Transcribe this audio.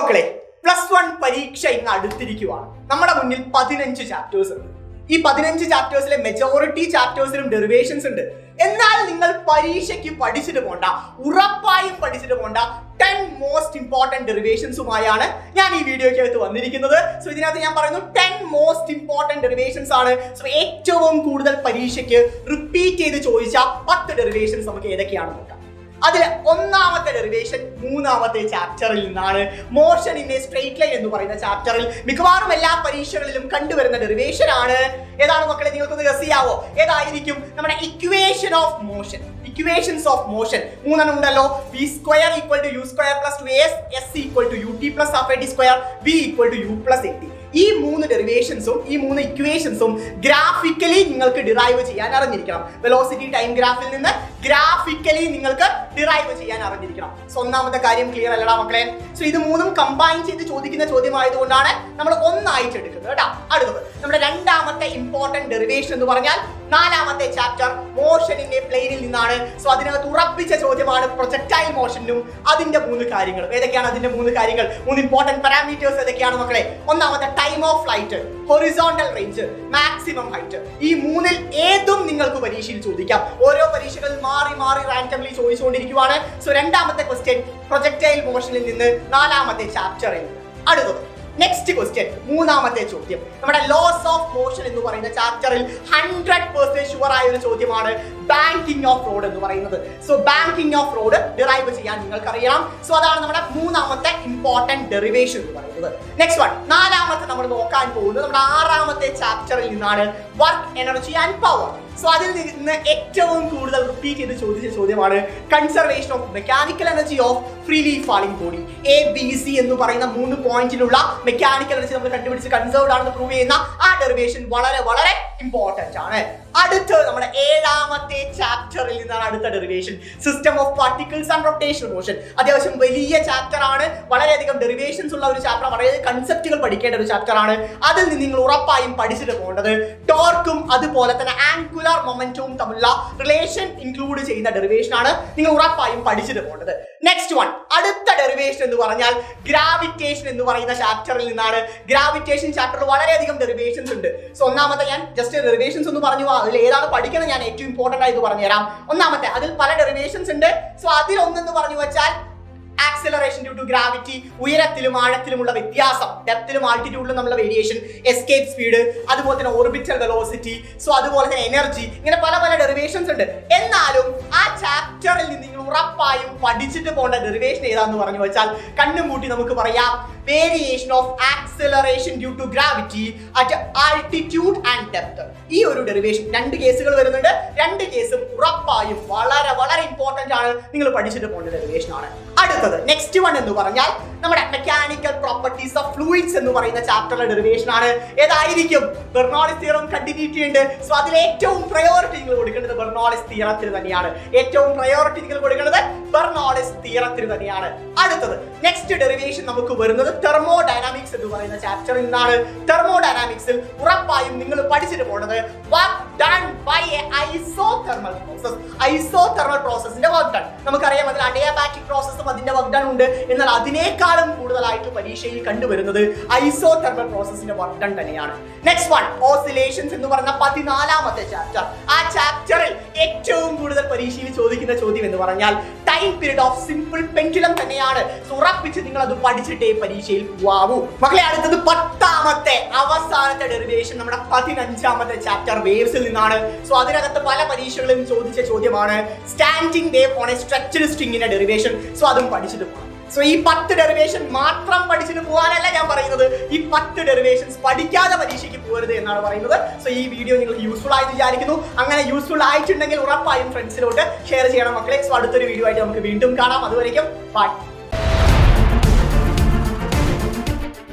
മക്കളെ +1 പരീക്ഷ ഇന്ന് അടുത്തിരിക്കുകയാണ്. നമ്മുടെ മുന്നിൽ 15 ചാപ്റ്റേഴ്സ് ഉണ്ട്. ഈ 15 ചാപ്റ്റേഴ്സിലെ മെജോറിറ്റി ചാപ്റ്റേഴ്സിലും ഡെറിവേഷൻസ് ഉണ്ട്. എന്നാൽ നിങ്ങൾ പരീക്ഷയ്ക്ക് പഠിച്ചിട്ട് പോണ്ട, ഉറപ്പായും പഠിച്ചിട്ട് പോണ്ട 10 മോസ്റ്റ് ഇമ്പോർട്ടന്റ് ഡെറിവേഷൻസുമായാണ് ഞാൻ ഈ വീഡിയോയ്ക്കകത്ത് വന്നിരിക്കുന്നത്. സോ ഇതിനകത്ത് ഞാൻ പറയുന്നു 10 മോസ്റ്റ് ഇമ്പോർട്ടന്റ് ഡെറിവേഷൻസ് ആണ്. സോ ഏറ്റവും കൂടുതൽ പരീക്ഷയ്ക്ക് റിപ്പീറ്റ് ചെയ്ത് ചോദിച്ച 10 ഡെറിവേഷൻസ് നമുക്ക് ഏതൊക്കെയാണെന്ന് നോക്കാം. അതിൽ ഒന്നാമത്തെ ഡെറിവേഷൻ 3ാമത്തെ ചാപ്റ്ററിൽ നിന്നാണ്. Motion in A straight line എന്ന് പറയുന്ന ചാപ്റ്ററിൽ മിക്കവാറും എല്ലാ പരീക്ഷകളിലും കണ്ടുവരുന്ന ഡെറിവേഷൻ ആണ്. ഏതാണ് മക്കളെ, നിങ്ങൾക്കൊന്ന് ഗസ് ചെയ്യാവോ? ഏതായിരിക്കും? നമ്മുടെ equation of motion, equations of motion 3 ഉണ്ടല്ലോ. v² = u² + 2as, s = ut + half at square, v = u + at. ഈ 3 ഡെറിവേഷൻസും ഈ 3 ഇക്വേഷൻസും ഗ്രാഫിക്കലി നിങ്ങൾക്ക് ഡിറൈവ് ചെയ്യാൻ അറിഞ്ഞിരിക്കണം. വെലോസിറ്റി ടൈം ഗ്രാഫിൽ നിന്ന് ഗ്രാഫിക്കലി നിങ്ങൾക്ക് ഡിറൈവ് ചെയ്യാൻ അറിഞ്ഞിരിക്കണം. സോ ഒന്നാമത്തെ കാര്യം ക്ലിയർ അല്ലടാ മക്കളെ? സോ ഇത് 3ഉം കമ്പൈൻ ചെയ്ത് ചോദിക്കുന്ന ചോദ്യമായതുകൊണ്ടാണ് നമ്മൾ ഒന്നായിട്ട് എടുക്കുന്നത് കേട്ടോ. അടുത്തത് നമ്മുടെ രണ്ടാമത്തെ ഇമ്പോർട്ടന്റ് ഡെറിവേഷൻ എന്ന് പറഞ്ഞാൽ 4ാമത്തെ ചാപ്റ്റർ മോഷൻ ഇൻ എ പ്ലെയിനിൽ നിന്നാണ്. സോ അതിനകത്ത് ഉറപ്പിച്ച ചോദ്യമാണ് പ്രൊജക്ടൈൽ മോഷനും അതിന്റെ 3 കാര്യങ്ങളും. ഏതൊക്കെയാണ് അതിന്റെ 3 കാര്യങ്ങൾ? 3 ഇമ്പോർട്ടന്റ് പാരാമീറ്റേഴ്സ് ഏതൊക്കെയാണ് മക്കളെ? ഒന്നാമത്തെ time of flight, horizontal range, maximum height. ഈ 3ൽ ഏതും നിങ്ങൾക്ക് പരീക്ഷയിൽ ചോദിക്കാം. ഓരോ പരീക്ഷകളിൽ മാറി മാറി റാൻഡംലി ചോദിച്ചുകൊണ്ടിരിക്കുകയാണ്. സോ രണ്ടാമത്തെ ക്വസ്റ്റ്യൻ പ്രൊജക്ടൈൽ മോഷനിൽ നിന്ന് 4ാമത്തെ ചാപ്റ്ററിൽ. അടുത്തത് നെക്സ്റ്റ് ക്വസ്റ്റ്യൻ, 3ാമത്തെ ചോദ്യം നമ്മുടെ ലോസ് ഓഫ് മോഷൻ എന്ന് പറയുന്ന ചാപ്റ്ററിൽ 100% ഷുവർ ആയ ഒരു ചോദ്യമാണ് ബാങ്കിങ് ഓഫ് റോഡ് എന്ന് പറയുന്നത്. So banking off road derive ചെയ്യാൻ നിങ്ങൾക്ക് അറിയണം. സോ അതാണ് നമ്മുടെ 3ാമത്തെ ഇമ്പോർട്ടന്റ് ഡെറിവേഷൻ എന്ന് പറയുന്നത്. നെക്സ്റ്റ് വൺ, 4ാമത്തെ നമ്മൾ നോക്കാൻ പോകുന്നത് നമ്മുടെ 6ാമത്തെ ചാപ്റ്ററിൽ നിന്നാണ് work, energy and power. So അതിൽ നിന്ന് ഏറ്റവും കൂടുതൽ റിപ്പീറ്റ് ചെയ്ത് ചോദിച്ച ചോദ്യമാണ് conservation of mechanical energy of freely falling body. ABC എന്ന് പറയുന്ന 3 പോയിന്റിലുള്ള മെക്കാനിക്കൽ എനർജി നമ്മൾ കണ്ടുപിടിച്ച് കൺസർവ്ഡ് ആണെന്ന് പ്രൂവ് ചെയ്യുന്ന ആ ഡെറിവേഷൻ വളരെ വളരെ ഇമ്പോർട്ടന്റ് ആണ്. അടുത്ത നമ്മുടെ 7ാമത്തെ ചാപ്റ്ററിൽ നിന്നാണ് അടുത്ത derivation system of particles and rotational motion. അത്യാവശ്യം വലിയ ചാപ്റ്റർ ആണ്, വളരെയധികം ഡെറിവേഷൻസ് ഉള്ള ഒരു ചാപ്റ്റർ, വളരെ കൺസെപ്റ്റുകൾ പഠിക്കേണ്ട ഒരു ചാപ്റ്റർ ആണ്. അതിൽ നിന്ന് നിങ്ങൾ ഉറപ്പായും പഠിച്ചിട്ട് പോകേണ്ടത് ടോർക്കും അതുപോലെ തന്നെ ആംഗുലർ മൊമെന്റവും തമ്മിലുള്ള റിലേഷൻ ഇൻക്ലൂഡ് ചെയ്യുന്ന ഡെറിവേഷൻ ആണ്. നിങ്ങൾ ഉറപ്പായും പഠിച്ചിട്ട് പോകേണ്ടത്. നെക്സ്റ്റ് വൺ, അടുത്ത ഡെറിവേഷൻ എന്ന് പറഞ്ഞാൽ ഗ്രാവിറ്റേഷൻ എന്ന് പറയുന്ന ചാപ്റ്ററിൽ നിന്നാണ്. ഗ്രാവിറ്റേഷൻ ചാപ്റ്ററിൽ വളരെയധികം ഡെറിവേഷൻസ് ഉണ്ട്. സോ ഒന്നാമത്തെ ഞാൻ ജസ്റ്റ് ഡെറിവേഷൻസ് ഒന്ന് പറഞ്ഞു, അതിൽ ഏതാണ് പഠിക്കുന്നത് ഞാൻ ഏറ്റവും ഇമ്പോർട്ടന്റ് ആയിട്ട് പറഞ്ഞുതരാം. ഒന്നാമത്തെ, അതിൽ പല ഡെറിവേഷൻസ് ഉണ്ട്. സോ അതിൽ ഒന്നെന്ന് പറഞ്ഞു വെച്ചാൽ ആക്സിലറേഷൻ ഡ്യൂ ടു ഗ്രാവിറ്റി, ഉയരത്തിലും ആഴത്തിലുമുള്ള വ്യത്യാസം, ഡെപ്തിലും ആൾട്ടിറ്റ്യൂഡിലും നമ്മുടെ വേരിയേഷൻ, എസ്കേപ്പ് സ്പീഡ്, അതുപോലെ തന്നെ ഓർബിറ്റൽ വെലോസിറ്റി, സോ അതുപോലെ തന്നെ എനർജി, ഇങ്ങനെ പല പല ഡെറിവേഷൻസ് ഉണ്ട്. എന്നാലും ആ ചാപ്റ്ററിൽ നിന്ന് നിങ്ങൾ ഉറപ്പായും പഠിച്ചിട്ട് പോകേണ്ട ഡെറിവേഷൻ ഏതാന്ന് പറഞ്ഞു വെച്ചാൽ കണ്ണും കൂട്ടി നമുക്ക് പറയാം variation of acceleration due to gravity at altitude and depth. ഈ ഒരു ഡെറിവേഷൻ 2 കേസുകൾ വരുന്നുണ്ട്. 2 കേസും ഉറപ്പായും വളരെ വളരെ ഇമ്പോർട്ടന്റ് ആണ്, നിങ്ങൾ പഠിച്ചിട്ട് പോകേണ്ട ഡെറിവേഷൻ ആണ്. അടുത്തത് നെക്സ്റ്റ് വൺ എന്ന് പറഞ്ഞാൽ നമ്മുടെ മെക്കാനിക്കൽ പ്രോപ്പർട്ടീസ് ഓഫ് ഫ്ലൂയിഡ്സ് എന്ന് പറയുന്ന ചാപ്റ്ററിലെ ഡെറിവേഷൻ ആണ്. ഏതായിരിക്കും? ബെർണോളിസ് തിയറം കണ്ടിന്യൂറ്റി ഉണ്ട്. സോ അതിൽ ഏറ്റവും പ്രയോറിറ്റി നിങ്ങൾ കൊടുക്കേണ്ടത് ബെർണോളിസ് തിയറത്തിന് തന്നെയാണ്. ഏറ്റവും പ്രയോറിറ്റി നിങ്ങൾ കൊടുക്കേണ്ടത് ബെർണോളിസ് തിയറത്തിന് തന്നെയാണ്. അടുത്തത് നെക്സ്റ്റ് ഡെറിവേഷൻ നമുക്ക് വരുന്നത് തെർമോഡൈനാമിക്സ് എന്ന് പറയുന്ന ചാപ്റ്ററിൽ നിന്നാണ്. തെർമോഡൈനാമിക്സിൽ ഉറപ്പായും നിങ്ങൾ പഠിച്ചിട്ട് പോകേണ്ടത് work done by a isothermal process. Isothermal പ്രോസസിന്റെ വർക്ക് ഡൺ നമുക്കറിയാം. അതിൽ അഡിയാബാറ്റിക് പ്രോസസ്സും അതിന്റെ വർക്ക് ഡൺ ഉണ്ട്. എന്നാൽ അതിനേക്കാളും കൂടുതലായിട്ട് പരീക്ഷയിൽ കണ്ടുവരുന്നത് ഐസോതെർമൽ പ്രോസസിന്റെ വർക്ക് ഡൺ തന്നെയാണ്. നെക്സ്റ്റ് വൺ, ഓസിലേഷൻസ് എന്ന് പറയുന്ന 14ാമത്തെ ചാപ്റ്റർ. ആ ചാപ്റ്ററിൽ ഏറ്റവും കൂടുതൽ പരീക്ഷയിൽ ചോദിക്കുന്ന ചോദ്യം എന്ന് പറഞ്ഞാൽ time period of simple pendulum തന്നെയാണ്. ഉറപ്പിച്ച് നിങ്ങൾ അത് പഠിച്ചിട്ടേ പരീക്ഷയിൽ പോവാവൂ മക്കളെ. അടുത്തത് 10ാമത്തെ അവസാനത്തെ ഡെറിവേഷൻ നമ്മുടെ 15ാമത്തെ ചാപ്റ്റർ വേവ്സിൽ നിന്നാണ്. സോ അതിനകത്ത് പല പരീക്ഷകളിലും ചോദിച്ച ചോദ്യമാണ് standing wave on a stretched സ്ട്രിംഗിന്റെ ഡെറിവേഷൻ. സോ അതും പഠിച്ചിട്ട് പോകണം. സോ ഈ 10 ഡെറിവേഷൻ മാത്രം പഠിച്ചിട്ട് പോകാനല്ല ഞാൻ പറയുന്നത്, ഈ 10 ഡെറിവേഷൻസ് പഠിക്കാതെ പരീക്ഷയ്ക്ക് പോകരുത് എന്നാണ് പറയുന്നത്. സോ ഈ വീഡിയോ നിങ്ങൾക്ക് യൂസ്ഫുൾ ആയി വിചാരിക്കുന്നു. അങ്ങനെ യൂസ്ഫുൾ ആയിട്ടുണ്ടെങ്കിൽ ഉറപ്പായും ഫ്രണ്ട്സിലോട്ട് ഷെയർ ചെയ്യണം മക്കളെ. സോ അടുത്തൊരു വീഡിയോ ആയിട്ട് നമുക്ക് വീണ്ടും കാണാം. അതുവരേക്കും ബൈ.